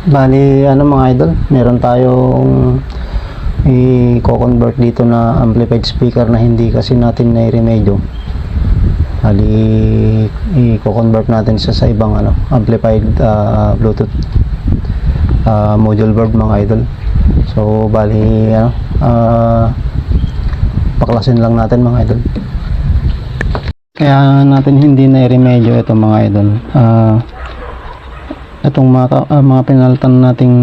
Bali, ano mga idol, meron tayong i-convert dito na amplified speaker na hindi kasi natin na-remedyo. Bali, i-convert natin siya sa ibang amplified Bluetooth module board mga idol. So, bali, paklasin lang natin mga idol. Kaya natin hindi na-remedyo ito mga idol. Itong mga pinalitan nating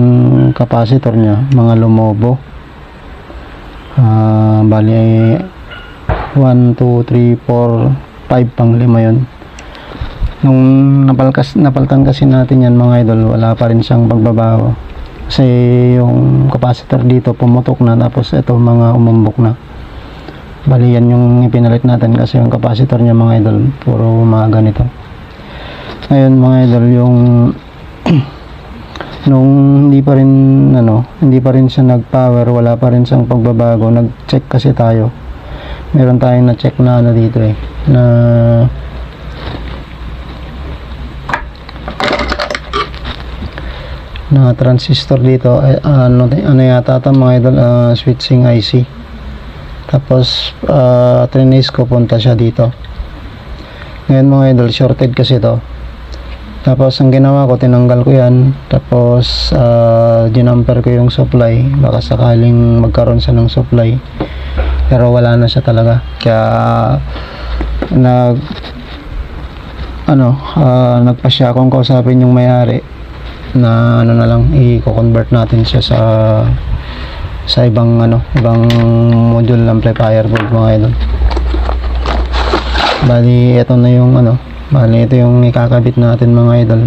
capacitor nya, mga Lumobo, bali ay 1, 2, 3, 4, 5 pang 5 yun. Nung napaltan kasi natin yan mga idol, wala pa rin siyang pagbabago kasi yung capacitor dito pumutok na, tapos ito mga umumbok na. Bali yan yung ipinalit natin kasi yung capacitor nya mga idol puro mga ganito. Ngayon mga idol, yung nung hindi pa rin siya nag-power, wala pa rin siyang pagbabago, nag-check kasi tayo. Meron tayong na-check na dito na transistor dito, yata ito mga idol, switching IC. Tapos trinis ko, punta siya dito. Ngayon mga idol, shorted kasi ito. Tapos ang ginawa ko, tinanggal ko yan, tapos ginamper ko yung supply, baka sakaling magkaroon siya ng supply, pero wala na siya talaga. Kaya nagpasya akong kausapin yung may-ari na na lang i-convert natin siya sa ibang module amplifier board mga idol. Bali ito na yung bali ito yung ikakabit natin mga idol.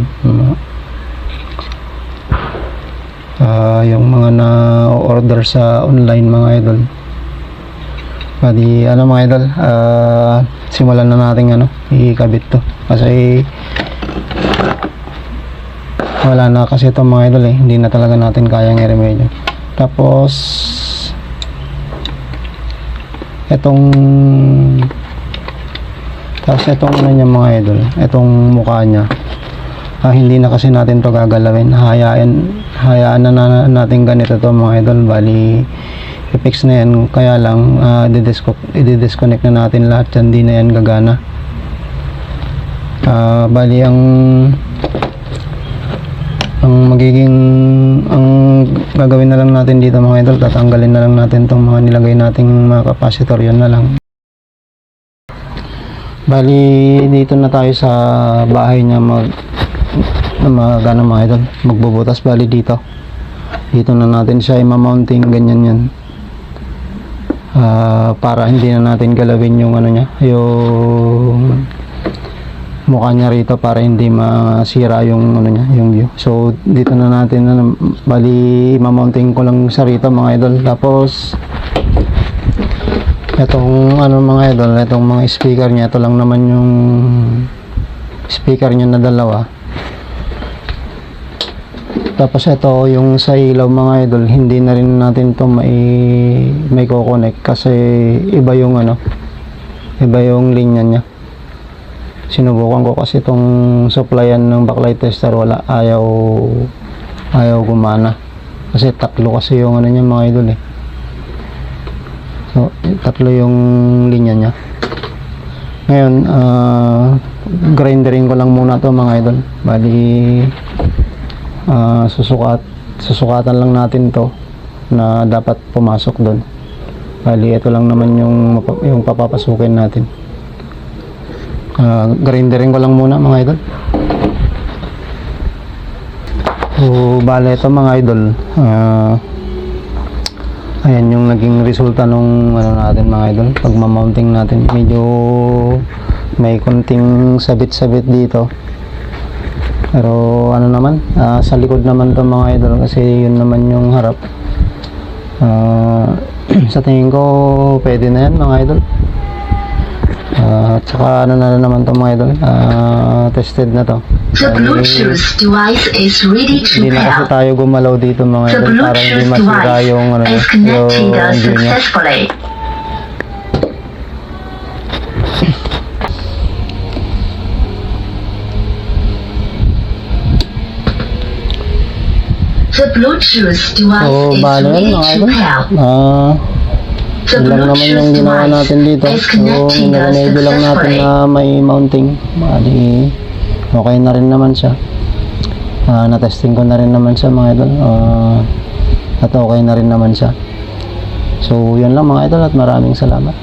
Yung mga na-order sa online mga idol. Bali mga idol, simulan na natin ikabit to kasi wala na kasi ito mga idol hindi na talaga natin kayang i-remedyo. Tapos itong niya mga idol, itong mukha niya, hindi na kasi natin to gagalawin. Hayaan na natin ganito to mga idol. Bali i-fix na yan, kaya lang i-disconnect na natin lahat yan, hindi na yan gagana. Bali ang gagawin na lang natin dito mga idol, tatanggalin na lang natin tong mga nilagay nating mga capacitor, yun na lang. Bali dito na tayo sa bahay niya mga idol, magbubutas. Bali dito na natin siya i-mounting, ganyan yan, para hindi na natin galawin yung yung mukha niya rito, para hindi masira yung yung view. So dito na natin bali i-mounting ko lang sa rito mga idol. Tapos itong mga idol, itong mga speaker niya, ito lang naman yung speaker niya na dalawa. Tapos ito yung sa ilaw mga idol, hindi na rin natin to may ko-connect kasi iba yung linya niya. Sinubukan ko kasi itong supplyan ng backlight tester, wala, ayaw gumana kasi tatlo kasi yung niya mga idol So, tatlo yung linya niya. Ngayon, grinderin ko lang muna to mga idol. Bali, susukatan lang natin to na dapat pumasok doon. Bali, ito lang naman yung papapasukin natin. Grinderin ko lang muna mga idol. So, bali ito mga idol, ayan yung naging resulta nung natin mga idol. Pag ma-mounting natin, medyo may konting sabit-sabit dito, pero naman, sa likod naman to mga idol, kasi yun naman yung harap. Sa tingin ko pwede na yan mga idol. At saka na naman to mga idol, tested na to. The Bluetooth device is ready to Hindi na kasi pair. tayo gumalaw dito mga The idol, para hindi Bluetooth masira yung device is connected view niya. successfully. The Bluetooth device So, is bale ready yan mga to idol. pair. The Yun lang naman yung Bluetooth ginawa device natin dito. is So, connected narinig lang natin successfully. na may mounting. Bali, okay na rin naman siya. Na-testing ko na rin naman siya mga idol. At okay na rin naman siya. So, yun lang mga idol at maraming salamat.